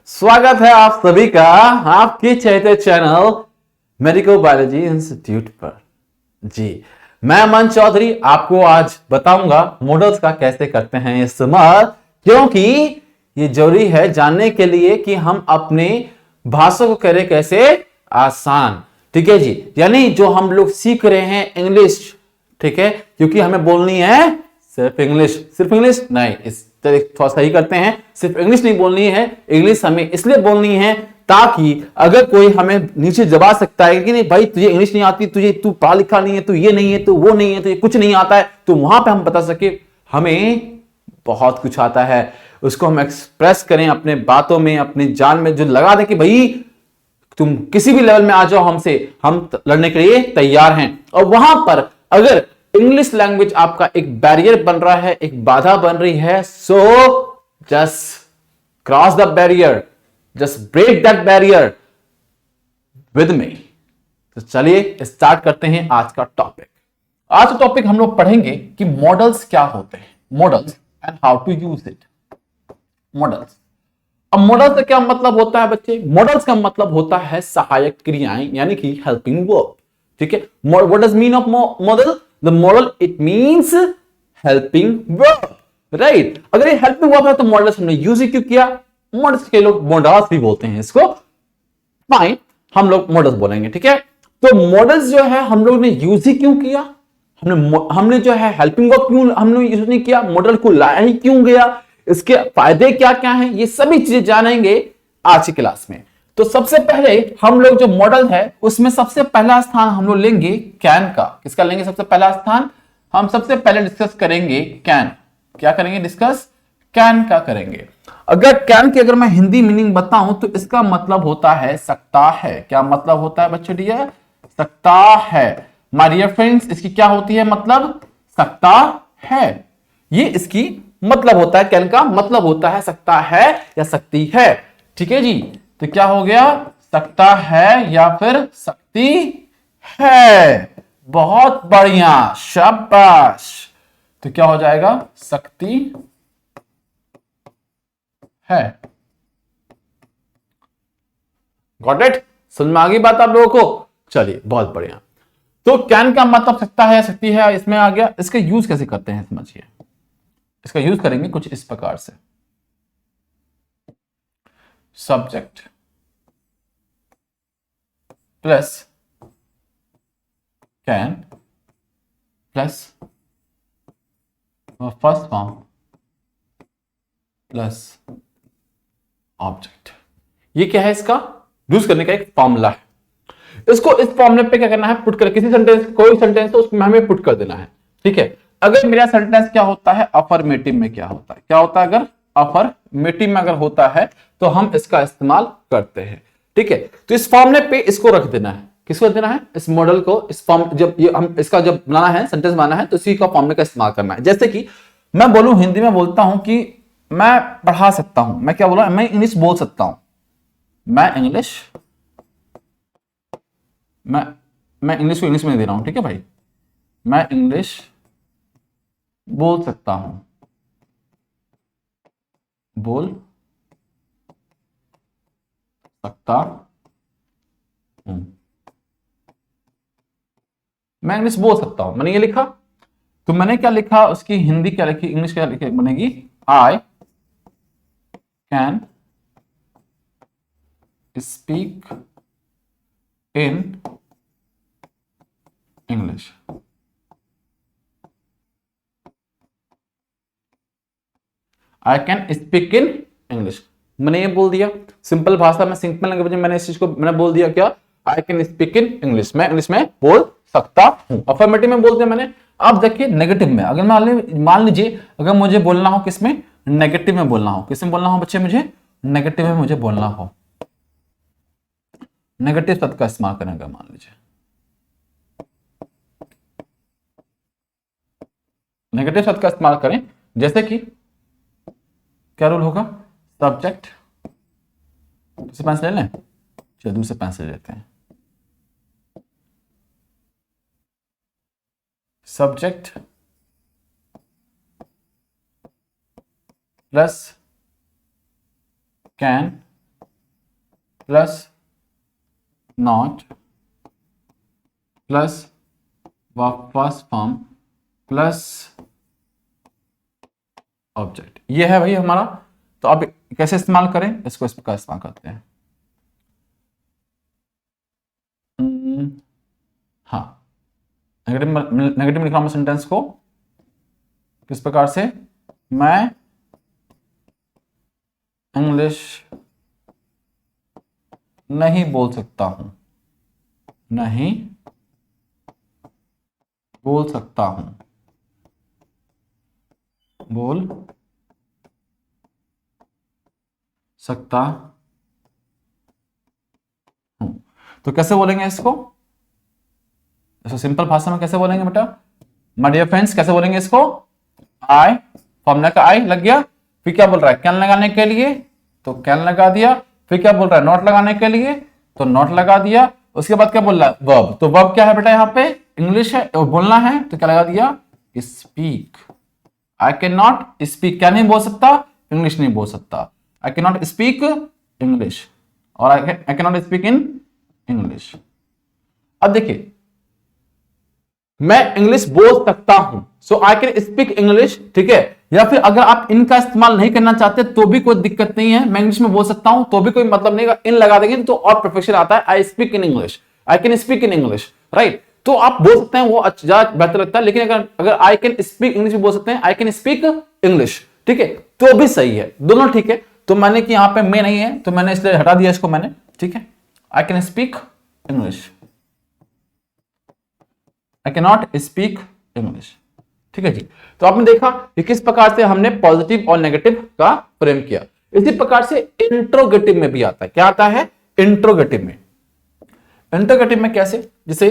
स्वागत है आप सभी का आपके चहेते चैनल मेडिकल बायोलॉजी इंस्टीट्यूट पर। जी, मैं अमन चौधरी आपको आज बताऊंगा मॉडल्स का कैसे करते हैं इस्तेमाल, क्योंकि ये जरूरी है जानने के लिए कि हम अपने भाषा को करें कैसे आसान। ठीक है जी, यानी जो हम लोग सीख रहे हैं इंग्लिश, ठीक है, क्योंकि हमें बोलनी है सिर्फ इंग्लिश नहीं, इस थोड़ा सही करते हैं, सिर्फ इंग्लिश नहीं बोलनी है। इंग्लिश हमें इसलिए बोलनी है ताकि अगर कोई हमें नीचे दबा सकता है कि नहीं भाई तुझे इंग्लिश नहीं आती, तू पढ़ा लिखा नहीं है, तू ये नहीं है, तू वो नहीं है, तुझे कुछ नहीं आता है, तो वहां पे हम बता सके हमें बहुत कुछ आता है, उसको हम एक्सप्रेस करें अपने बातों में, अपनी जान में जो लगा दें कि भाई तुम किसी भी लेवल में आ जाओ हमसे, हम लड़ने के लिए तैयार हैं। और वहां पर अगर इंग्लिश लैंग्वेज आपका एक बैरियर बन रहा है, एक बाधा बन रही है, so just cross the barrier, just break that barrier with me. तो चलिए स्टार्ट करते हैं आज का टॉपिक। आज का टॉपिक हम लोग पढ़ेंगे कि मॉडल्स क्या होते हैं, models and how to use it. Models, अब मॉडल से क्या मतलब होता है बच्चे? मॉडल्स का मतलब होता है सहायक क्रियाएं, यानी कि हेल्पिंग वर्ब। ठीक है, what does mean of model? The model it means helping verb, right. अगर ये हेल्पिंग वर्ब है तो मॉडल्स हमने यूज ही क्यों किया? मॉडल्स के लोग मॉडल्स भी बोलते हैं इसको, फाइन, हम लोग मॉडल्स बोलेंगे। ठीक है, तो मॉडल्स जो है हम लोग ने यूज ही क्यों किया? हमने जो है हेल्पिंग वर्ब क्यों हमने यूज नहीं किया? मॉडल को लाया ही क्यों गया? इसके फायदे क्या क्या हैं? ये सभी चीजें जानेंगे आज की क्लास में। तो सबसे पहले हम लोग जो मॉडल है उसमें सबसे पहला स्थान हम लोग लेंगे कैन का। किसका लेंगे सबसे पहला स्थान? हम सबसे पहले डिस्कस करेंगे कैन। क्या करेंगे? डिस्कस कैन का करेंगे। अगर कैन की अगर मैं हिंदी मीनिंग बताऊं तो इसका मतलब होता है सकता है। क्या मतलब होता है बच्चों डियर? सकता है। माय डियर फ्रेंड्स, इसकी क्या होती है मतलब? सकता है। ये इसकी मतलब होता है, कैन का मतलब होता है सकता है या सकती है। ठीक है जी, तो क्या हो गया? सकता है या फिर सकती है। बहुत बढ़िया, शाबाश। तो क्या हो जाएगा? सकती है। Got it? समझ में आ गई बात आप लोगों को? चलिए, बहुत बढ़िया। तो कैन का मतलब सकता है या सकती है, इसमें आ गया। इसका यूज कैसे करते हैं समझिए। इसका यूज करेंगे कुछ इस प्रकार से। Subject plus can plus first form plus object. ये क्या है? इसका यूज करने का एक फॉर्मूला है। इसको इस फॉर्मूले पे क्या करना है? पुट कर, किसी सेंटेंस, कोई सेंटेंस तो उसमें हमें पुट कर देना है। ठीक है, अगर मेरा सेंटेंस क्या होता है, अफर्मेटिव में क्या होता है, क्या होता है? अगर अफर्मेटिव में अगर होता है तो हम इसका इस्तेमाल करते हैं। ठीक है, तो इस फॉर्मूले पे इसको रख देना है। किसको देना है? इस मॉडल को, इस फॉर्म, जब ये हम इसका जब बनाना है, सेंटेंस बनाना है, तो इसी का फॉर्मूले का इस्तेमाल करना है। जैसे कि मैं बोलूं, हिंदी में बोलता हूं कि मैं पढ़ा सकता हूं। मैं क्या बोला? मैं इंग्लिश बोल सकता हूं। मैं इंग्लिश, मैं मैं इंग्लिश को इंग्लिश में दे रहा हूं। ठीक है भाई, मैं इंग्लिश बोल सकता हूं, बोल सकता हूं। मैं इंग्लिश बोल सकता हूं, मैंने ये लिखा। तो मैंने क्या लिखा? उसकी हिंदी क्या लिखी? इंग्लिश क्या लिखी बनेगी? आई can speak in English. I can speak in English. मैंने ये बोल दिया सिंपल भाषा में, सिंपल लैंग्वेज में। मैंने इस चीज को मैंने बोल दिया क्या? आई कैन स्पीक इन इंग्लिश। मैं इंग्लिश में बोल सकता हूं। अफर्मेटिव में बोल दिया मैंने। अब देखिए नेगेटिव में, अगर मान लीजिए अगर मुझे बोलना हो किसमें? नेगेटिव में बोलना हो। किसमें बोलना हो बच्चे? मुझे नेगेटिव में मुझे बोलना हो, नेगेटिव शब्द का इस्तेमाल करेंगे। मान लीजिए नेगेटिव शब्द का इस्तेमाल करें, जैसे कि क्या रूल होगा? सब्जेक्ट, दूसरे पेंसिल ले लें, चलिए दूसरे पेंसिल लेते हैं। Subject plus can plus not plus first form plus object, ये है भाई हमारा। तो अब कैसे इस्तेमाल करें इसको, इस प्रकार इस्तेमाल करते हैं। हाँ, नेगेटिव में लिखा हूं सेंटेंस को किस प्रकार से, मैं इंग्लिश नहीं बोल सकता हूं, नहीं बोल सकता हूं, बोल सकता हूं। तो कैसे बोलेंगे इसको सिंपल भाषा में कैसे बोलेंगे बेटा, माय डियर फ्रेंड्स, कैसे बोलेंगे इसको, आई, फॉर्मूला का आई लग गया, फिर क्या बोल रहा है कैन लगाने के लिए, तो कैन लगा दिया, फिर क्या बोल रहा है नॉट लगाने के लिए, तो नॉट लगा दिया, उसके बाद क्या बोल रहा है वर्ब, तो वर्ब क्या है बेटा यहाँ पे इंग्लिश है, बोलना है, तो क्या लगा दिया speak. I can not speak, क्या नहीं बोल सकता, इंग्लिश नहीं बोल सकता, I can not speak English, और I can not speak in English. अब देखिए मैं इंग्लिश बोल सकता हूं, so I can speak English, ठीक है, या फिर अगर आप इनका इस्तेमाल नहीं करना चाहते तो भी कोई दिक्कत नहीं है, मैं इंग्लिश में बोल सकता हूं तो भी कोई मतलब नहीं, इन लगा देंगे तो और प्रोफेशन आता है, I speak in English, I can speak in English, right, तो आप बोल सकते हैं, वो अच्छा बेहतर लगता है, लेकिन अगर आई कैन स्पीक इंग्लिश बोल सकते हैं, आई कैन स्पीक इंग्लिश, ठीक है, तो भी सही है, दोनों ठीक है। तो मैंने कि यहां पे मैं नहीं है तो मैंने इसलिए हटा दिया इसको मैंने, ठीक है, आई can speak English, I can not speak English, ठीक है जी। तो आपने देखा कि किस प्रकार से हमने पॉजिटिव और नेगेटिव का फ्रेम किया। इसी प्रकार से इंट्रोगेटिव में भी आता है, क्या आता है इंट्रोगेटिव में, इंट्रोगेटिव में कैसे, जैसे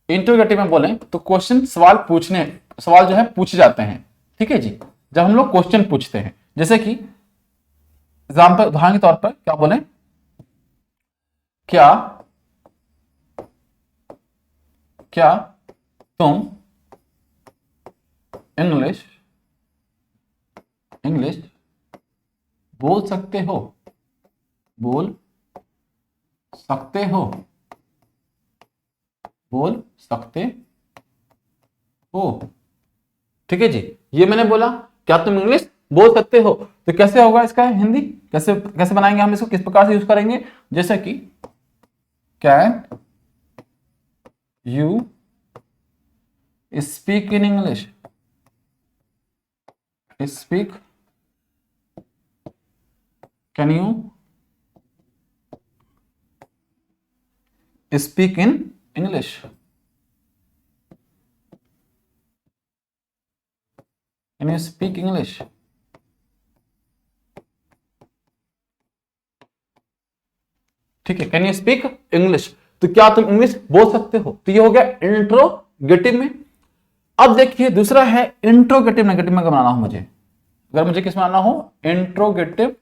इंट्रोगेटिव में बोलें तो क्वेश्चन सवाल जो है पूछे जाते हैं, ठीक है जी, जब हम लोग क्वेश्चन पूछते हैं, जैसे कि एग्जाम्पल उदाहरण के तौर पर क्या बोले, क्या तुम इंग्लिश बोल सकते हो, बोल सकते हो, बोल सकते हो, ठीक है जी। ये मैंने बोला क्या तुम इंग्लिश बोल सकते हो, तो कैसे होगा इसका हिंदी, कैसे कैसे बनाएंगे हम इसको, किस प्रकार से यूज करेंगे, जैसे कि can you speak in English, speak, can you speak in English, can you speak English, ठीक है, कैन यू स्पीक इंग्लिश, तो क्या तुम इंग्लिश बोल सकते हो, तो ये हो गया इंट्रोगेटिव में। अब देखिए दूसरा है इंट्रोगेटिव नेगेटिव में बनाना हो मुझे, अगर मुझे किस बनाना हो इंट्रोगेटिव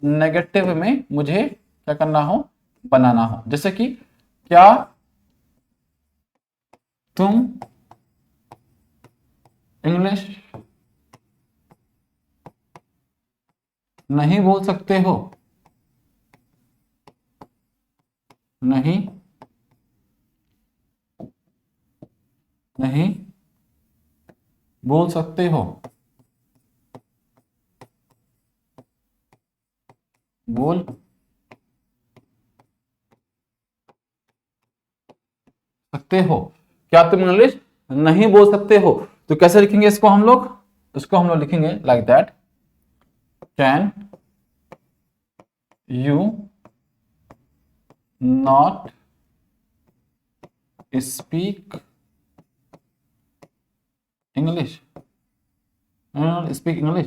नेगेटिव में मुझे क्या करना हो बनाना हो, जैसे कि क्या तुम इंग्लिश नहीं बोल सकते हो, नहीं बोल सकते हो, बोल सकते हो, क्या तुम इंग्लिश नहीं बोल सकते हो, तो कैसे लिखेंगे इसको हम लोग, लिखेंगे like that, can you not speak English, speak English,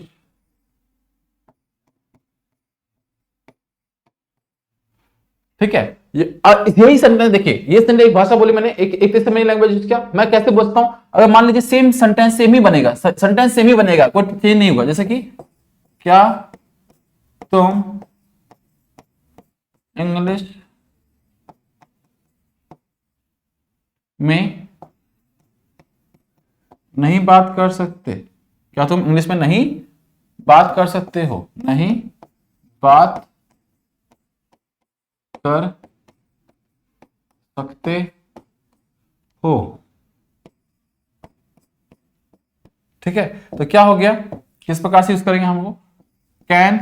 ठीक है। यही सेंटेंस देखिए, ये सेंटेंस एक भाषा बोली मैंने, एक तरह से मेरी लैंग्वेज यूज किया, मैं कैसे बोलता हूं, अगर मान लीजिए सेम सेंटेंस सेम ही बनेगा, सेंटेंस सेम ही बनेगा, कोई चेंज नहीं होगा, जैसे कि क्या तुम इंग्लिश में नहीं बात कर सकते, क्या तुम इंग्लिश में नहीं बात कर सकते हो, नहीं बात कर सकते हो। ठीक है, तो क्या हो गया, किस प्रकार से यूज करेंगे हम लोग, can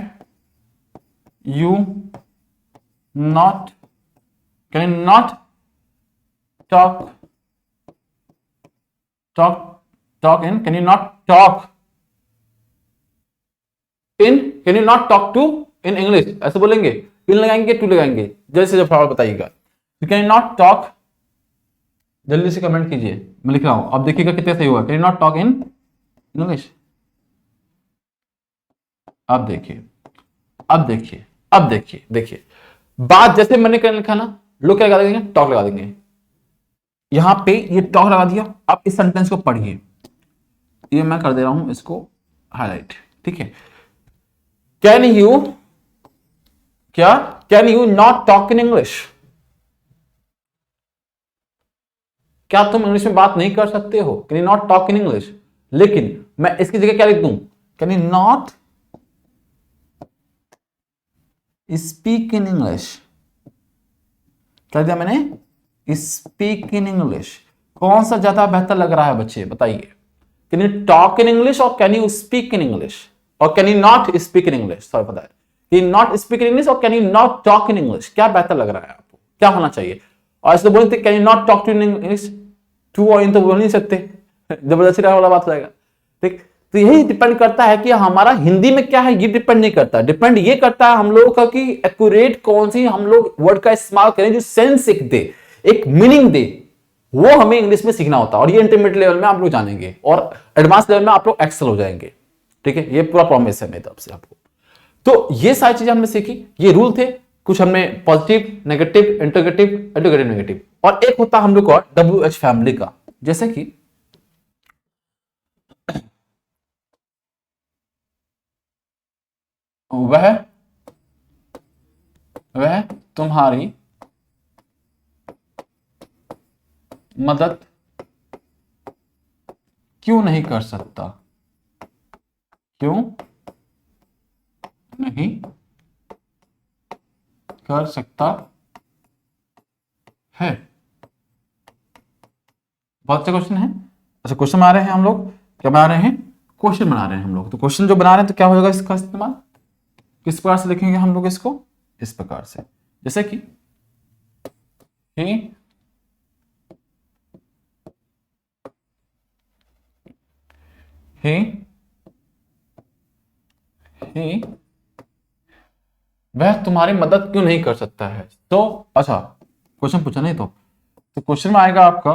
you not, can you not talk talk in, can you not talk in, can you not talk to in English, ऐसे बोलेंगे, इन लगाएंगे टू लगाएंगे, जैसे जब सवाल बताइएगा। कैन यू नॉट टॉक, जल्दी से कमेंट कीजिए, मैं लिख रहा हूं, अब देखिएगा कितने सही हुआ। Can you not talk in English, अब देखिए, अब देखिए, अब देखिए, देखिए बात जैसे मैंने कर लिखा ना, लोग क्या लगा देंगे, टॉक लगा देंगे। यहां पे ये टॉक लगा दिया, अब इस सेंटेंस को पढ़िए, ये मैं कर दे रहा हूं इसको हाईलाइट। ठीक है, कैन यू, क्या, can you not talk in English, क्या तुम इंग्लिश में बात नहीं कर सकते हो, can you not talk in English. लेकिन मैं इसकी जगह क्या लिख दूं, can you not speak in English, क्या दिया मैंने, स्पीक इन इंग्लिश। कौन सा ज्यादा बेहतर लग रहा है बच्चे बताइए, can you talk in English और can you speak in English, और can you not speak in English, sorry पता है, can you not speak in English और can you not talk in English, क्या बेहतर लग रहा है आपको, क्या होना चाहिए। और ऐसे बोलते can you not talk to in English, to और इन तो बोल नहीं सकते, जबरदस्ती वाला बात हो जाएगा। ठीक, तो यही डिपेंड करता है कि हमारा हिंदी में क्या है, ये डिपेंड नहीं करता, डिपेंड ये करता है हम लोगों का कि एक्यूरेट कौन सी हम लोग वर्ड का इस्तेमाल करें जो सेंस एक दे, एक मीनिंग दे, वो हमें इंग्लिश में सीखना होता है। और ये इंटरमीडिएट लेवल में आप लोग जानेंगे और एडवांस लेवल में आप लोग एक्सेल हो जाएंगे। ठीक है, ये पूरा प्रॉमिस है मेरी तरफ से आपको। तो ये सारी चीजें हमने सीखी, ये रूल थे कुछ, हमने positive, negative, interrogative, interrogative negative, और एक होता हम लोग को WH फैमिली का, जैसे कि वह तुम्हारी मदद क्यों नहीं कर सकता, क्यों नहीं कर सकता है। बहुत से क्वेश्चन है, अच्छा क्वेश्चन बना रहे हैं हम लोग, क्या बना रहे हैं, क्वेश्चन बना रहे हैं हम लोग। तो क्वेश्चन जो बना रहे हैं तो क्या हो जाएगा इसका इस्तेमाल, किस प्रकार से लिखेंगे हम लोग इसको, इस प्रकार से, जैसे कि he वह तुम्हारी मदद क्यों नहीं कर सकता है। तो अच्छा क्वेश्चन पूछा नहीं, तो क्वेश्चन में आएगा आपका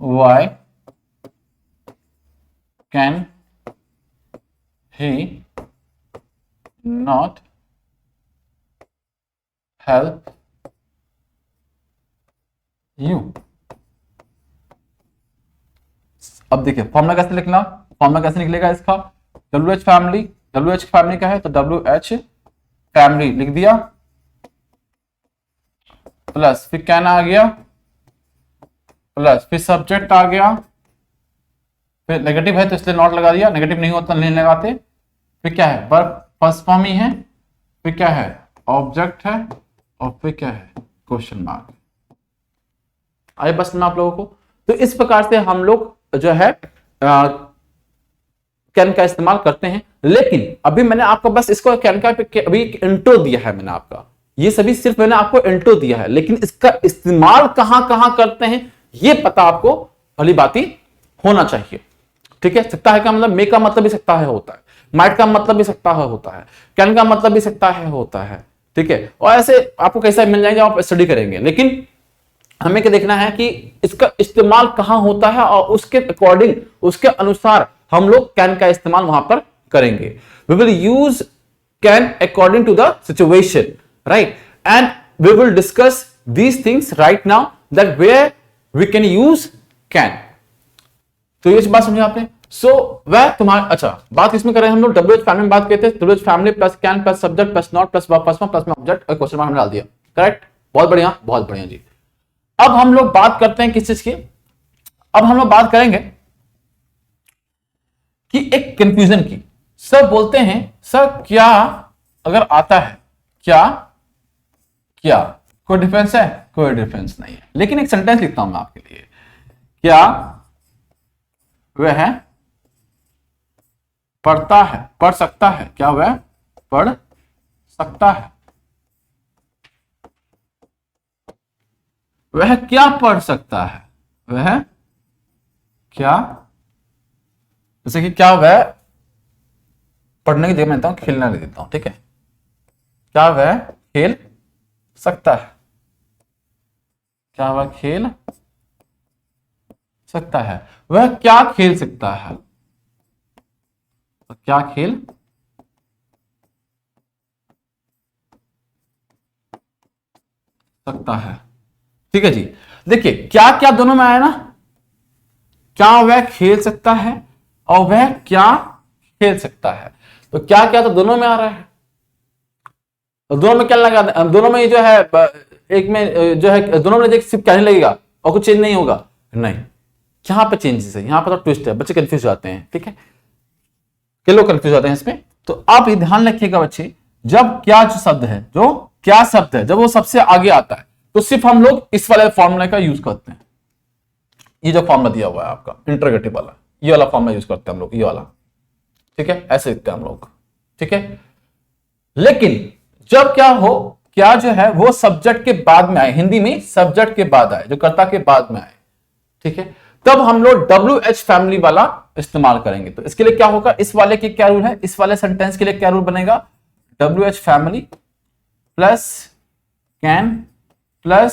why can he not help you। अब देखिए फॉर्मूला कैसे लिखना, फॉर्मूला कैसे निकलेगा इसका, WH फैमिली, WH फैमिली का है तो WH फैमिली लिख दिया, प्लस फिर कैन आ गया, प्लस फिर सब्जेक्ट आ गया, फिर नेगेटिव है तो इसलिए नॉट लगा दिया, नेगेटिव नहीं होता नहीं लगाते, फिर क्या है वर्ब फर्स्ट फॉर्म ही है, फिर क्या है ऑब्जेक्ट है, और फिर क्या है क्वेश्चन मार्क। आइए बस आप लोगों को, तो इस प्रकार से हम लोग जो है कैन का इस्तेमाल करते हैं। लेकिन अभी मैंने आपको बस इसको कैन का अभी इंट्रो दिया है मैंने आपका, ये सभी सिर्फ मैंने आपको इंट्रो दिया है, लेकिन इसका इस्तेमाल कहां कहां करते हैं ये पता आपको भली बात ही होना चाहिए। ठीक है, सकता है का मतलब मे का मतलब भी सकता है होता है, माइट का मतलब भी सकता है होता है, कैन का मतलब भी सकता है होता है। ठीक है, और ऐसे आपको कैसा मिल जाएंगे, आप स्टडी करेंगे, लेकिन हमें क्या देखना है कि इसका इस्तेमाल कहां होता है और उसके अकॉर्डिंग, उसके अनुसार हम लोग कैन का इस्तेमाल वहां पर करेंगे। We will use can according to the situation, right, and we will discuss these things right now that where we can use can. तो ये बात समझे आपने। सो वह तुम्हारा, अच्छा बात किसमें कर रहे हैं हम लोग, WH फैमिली में बात करते हैं, WH family plus can plus subject plus not plus verb plus plus में ऑब्जेक्ट और क्वेश्चन मार्क डाल दिया, करेक्ट, बहुत बढ़िया, बहुत बढ़िया जी। अब हम लोग बात करते हैं किस चीज की, अब हम लोग बात करेंगे कि एक कंफ्यूजन की। सर बोलते हैं सर क्या अगर आता है क्या क्या, कोई डिफरेंस है? कोई डिफरेंस नहीं है। लेकिन एक सेंटेंस लिखता हूं मैं आपके लिए, क्या वह पढ़ता है, पढ़ सकता है, क्या वह पढ़ सकता है, वह क्या पढ़ सकता है, वह क्या, जैसे कि क्या वह पढ़ने की जगह मैं देता हूं खेलना लिख देता हूं, ठीक है, क्या वह खेल सकता है, क्या वह खेल सकता है, वह क्या खेल सकता है, क्या खेल सकता है। ठीक है जी, देखिए क्या क्या दोनों में आया ना, क्या वह खेल सकता है और वह क्या खेल सकता है, तो क्या क्या तो दोनों में आ रहा है, तो दोनों में क्या लगा, दोनों में जो है एक में जो है दोनों में सिर्फ कहने लगेगा और कुछ चेंज नहीं होगा, नहीं, यहां पे चेंजेस है, यहां पर तो ट्विस्ट है, बच्चे कंफ्यूज जाते हैं, ठीक है, के लोग कंफ्यूज जाते हैं इसमें। तो आप ये ध्यान रखिएगा बच्चे, जब क्या जो शब्द है, जो क्या शब्द है, जब वो सबसे आगे आता है तो सिर्फ हम लोग इस वाले फॉर्मूले का यूज करते हैं, ये जो फॉर्मूला दिया हुआ है आपका इंटरोगेटिव वाला, ये वाला फॉर्मूला यूज करते हैं हम लोग, ये वाला, ठीक है, ऐसे लिखते हैं हम लोग, ठीक है। लेकिन जब क्या हो, क्या जो है वो सब्जेक्ट के बाद में आए, हिंदी में सब्जेक्ट के बाद आए, जो कर्ता के बाद में आए, ठीक है, तब हम लोग WH फैमिली वाला इस्तेमाल करेंगे। तो इसके लिए क्या होगा, इस वाले के क्या रूल है, इस वाले सेंटेंस के लिए क्या रूल बनेगा, WH family plus can plus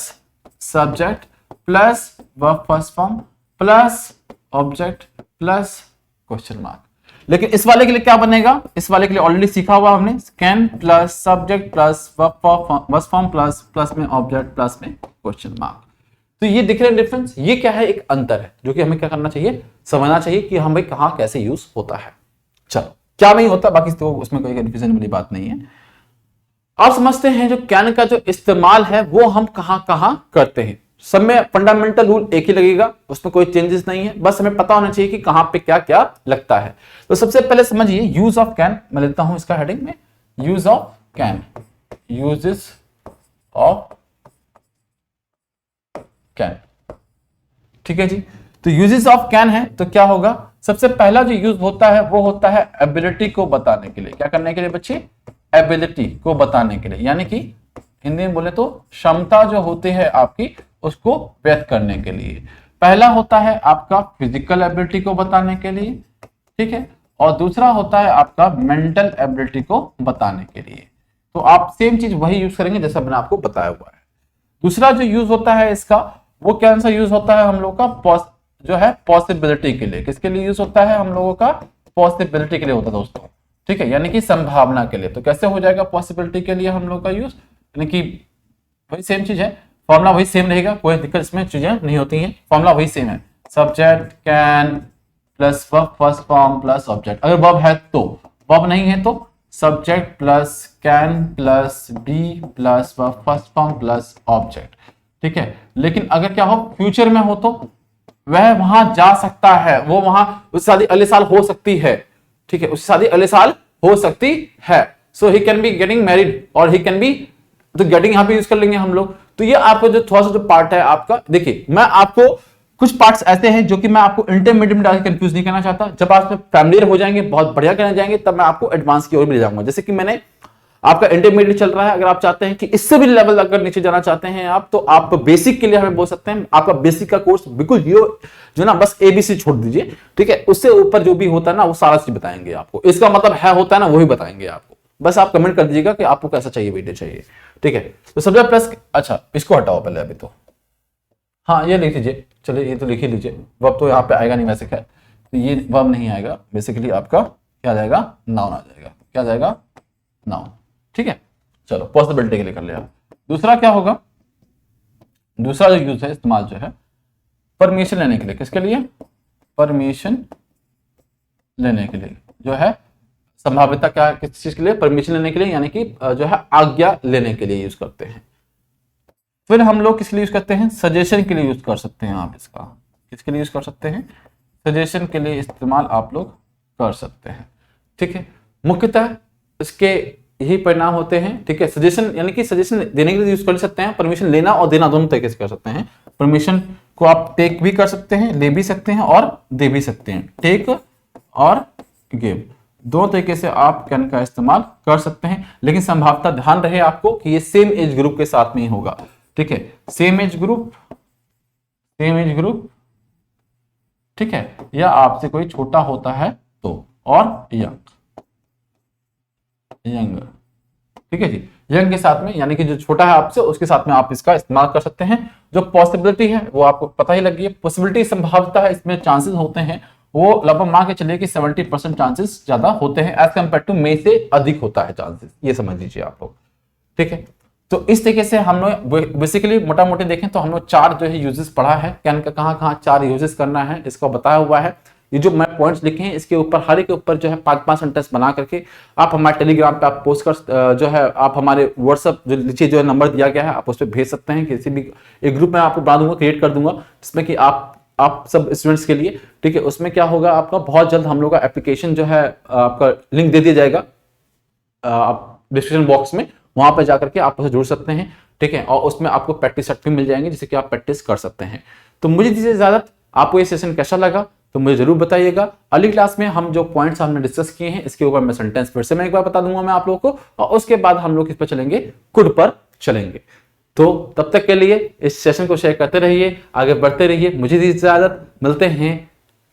subject plus verb first form plus object plus question mark. लेकिन इस वाले के लिए क्या बनेगा, इस वाले के लिए ऑलरेडी सीखा हुआ हमने, can plus subject plus verb form plus में ऑब्जेक्ट प्लस में क्वेश्चन मार्क। तो ये दिख रहे हैं डिफरेंस, ये क्या है, एक अंतर है जो कि हमें क्या करना चाहिए, समझना चाहिए कि हम भाई कहां कैसे यूज होता है। चलो क्या नहीं होता, बाकी तो उसमें कोई कंफ्यूजन वाली बात नहीं है। आप समझते हैं जो कैन का जो इस्तेमाल है वो हम कहां कहां करते हैं, सब में फंडामेंटल रूल एक ही लगेगा, उसमें कोई चेंजेस नहीं है, बस हमें पता होना चाहिए कि कहां पे क्या क्या लगता है। तो सबसे पहले समझिए यूज ऑफ कैन, मैं लेता हूं इसका हेडिंग में, use of can, uses of can, ठीक है जी। तो यूजेस ऑफ कैन है तो क्या होगा, सबसे पहला जो यूज होता है वो होता है एबिलिटी को बताने के लिए, क्या करने के लिए बच्चे, एबिलिटी को बताने के लिए, यानी कि हिंदी में बोले तो क्षमता जो होती है आपकी उसको व्यक्त करने के लिए। पहला होता है आपका फिजिकल एबिलिटी को बताने के लिए, ठीक है, और दूसरा होता है आपका मेंटल एबिलिटी को बताने के लिए। तो आप सेम चीज वही यूज करेंगे जैसा मैंने आपको बताया हुआ है। दूसरा जो यूज होता है इसका, वो कौन सा यूज होता है हम लोग का, जो है पॉसिबिलिटी के लिए। किसके लिए यूज होता है हम लोगों का, पॉसिबिलिटी के लिए होता है दोस्तों, ठीक है, यानी कि संभावना के लिए। तो कैसे हो जाएगा पॉसिबिलिटी के लिए हम लोग का यूज, यानी कि वही सेम चीज है, फॉर्मूला वही सेम रहेगा, कोई दिक्कत इसमें चीजें नहीं होती हैं, फॉर्मूला वही सेम है, subject can plus verb first form plus object, अगर वर्ब है तो, वर्ब नहीं है तो subject plus can plus be plus verb first form plus object, ठीक है। लेकिन अगर क्या हो, फ्यूचर में हो तो वह वहां जा सकता है, वो वहां उसकी शादी अगले साल हो सकती है, ठीक है, उसकी शादी अगले साल हो सकती है, so he can be getting married और ही कैन बी, तो गेटिंग यहां पे यूज कर लेंगे हम लोग। तो ये आपको जो थोड़ा सा जो पार्ट है आपका, देखिए मैं आपको कुछ पार्ट्स ऐसे हैं जो कि मैं आपको इंटरमीडिएट में डाल के कंफ्यूज नहीं करना चाहता, जब आप फैमिलियर हो जाएंगे, बहुत बढ़िया करने जाएंगे, तब मैं आपको एडवांस की ओर भी ले जाऊंगा। जैसे कि मैंने आपका इंटरमीडिएट चल रहा है, अगर आप चाहते हैं कि इससे भी लेवल अगर नीचे जाना चाहते हैं आप, तो आप बेसिक के लिए हमें बोल सकते हैं, आपका बेसिक का कोर्स बिल्कुल जो ना बस ABC छोड़ दीजिए, ठीक है, उससे ऊपर जो भी होता है ना वो सारा चीज बताएंगे आपको, इसका मतलब है होता है ना वही बताएंगे आपको, बस आप कमेंट कर दीजिएगा कि आपको कैसा चाहिए वीडियो चाहिए, ठीक है। तो सब्जेक्ट प्लस, अच्छा इसको हटाओ पहले अभी तो, हाँ ये लिख लीजिए, चलिए ये तो लिख ही लीजिए, वर्ब तो यहाँ पे आएगा नहीं वैसे, खैर तो ये वर्ब नहीं आएगा, बेसिकली आपका क्या आ जाएगा, नाउन आ जाएगा, क्या आ जाएगा, नाउन, ठीक है। चलो पॉसिबिलिटी के लिए कर लिया। दूसरा क्या होगा, दूसरा जो यूज है, इस्तेमाल जो है परमिशन लेने के लिए, किसके लिए, परमिशन लेने के लिए, जो है संभाव्यता क्या है किस चीज के लिए, परमिशन लेने के लिए, यानी कि जो है आज्ञा लेने के लिए यूज करते हैं। फिर हम लोग किस लिए यूज करते हैं, सजेशन के लिए यूज कर सकते हैं आप इसका, किसके लिए यूज कर सकते हैं, सजेशन के लिए इस्तेमाल आप लोग कर सकते हैं, ठीक है। मुख्यतः इसके यही परिणाम होते हैं। ठीक है, सजेशन यानी कि सजेशन देने के लिए यूज कर सकते हैं, परमिशन लेना और देना दोनों तरीके से कर सकते हैं। परमिशन को आप टेक भी कर सकते हैं, ले भी सकते हैं और दे भी सकते हैं। टेक और गिव दोनों तरीके से आप कैन का इस्तेमाल कर सकते हैं, लेकिन संभावना ध्यान रहे आपको कि ये सेम एज ग्रुप के साथ में ही होगा। ठीक है, सेम एज ग्रुप, ठीक है, या आपसे कोई छोटा होता है तो, और यंग, ठीक है जी, यंग के साथ में यानी कि जो छोटा है आपसे उसके साथ में आप इसका इस्तेमाल कर सकते हैं। जो पॉसिबिलिटी है वो आपको पता ही लगी है, पॉसिबिलिटी संभावना है, इसमें चांसेस होते हैं वो लगभग मान के चलिए कि 70% चांसेस ज्यादा होते हैं एज कम्पेयर टू मे से अधिक होता है चांसेस, ये समझ लीजिए आप लोग। ठीक है, तो इस तरीके से हम लोग बेसिकली मोटा मोटी देखें तो हम लोग 4 जो है यूजेस पढ़ा है, कैन का कहाँ 4 यूजेस करना है इसको बताया हुआ है। ये जो मैं पॉइंट्स लिखे हैं इसके ऊपर हर एक के ऊपर जो है 5-5 सेंटेंस बना करके आप हमारे टेलीग्राम पे आप पोस्ट कर जो है आप हमारे व्हाट्सएप जो नीचे जो है नंबर दिया गया है आप उस पर भेज सकते हैं। किसी भी एक ग्रुप में आपको बना दूंगा, क्रिएट कर दूंगा, जिसमें कि आप सब स्टूडेंट्स के लिए। ठीक है, उसमें क्या होगा आपका बहुत जल्द हम लोग का एप्लीकेशन जो है आपका लिंक दे दिया जाएगा आप डिस्क्रिप्शन बॉक्स में, वहां पर जाकर के आप उसे जुड़ सकते हैं। ठीक है, और उसमें आपको प्रैक्टिस सेट भी मिल जाएंगे जिससे कि आप प्रैक्टिस कर सकते हैं। तो मुझे दीजिए इजाजत, आपको ये सेशन कैसा लगा तो मुझे जरूर बताइएगा। अगली क्लास में हम जो पॉइंट्स हमने डिस्कस किए हैं इसके ऊपर मैं सेंटेंस फिर से मैं एक बार बता दूंगा मैं आप लोगों को, और उसके बाद हम लोग किस पर चलेंगे, कुड पर चलेंगे। तो तब तक के लिए इस सेशन को शेयर करते रहिए, आगे बढ़ते रहिए। मुझे दीजिए इजाजत, मिलते हैं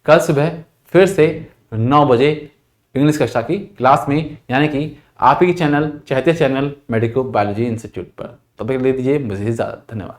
कल सुबह फिर से 9 बजे इंग्लिश कक्षा की क्लास में, यानी कि आप ही चैनल चहते चैनल मेडिको बायोलॉजी इंस्टीट्यूट पर। तब तक ले दीजिए मुझे इजाजत, धन्यवाद।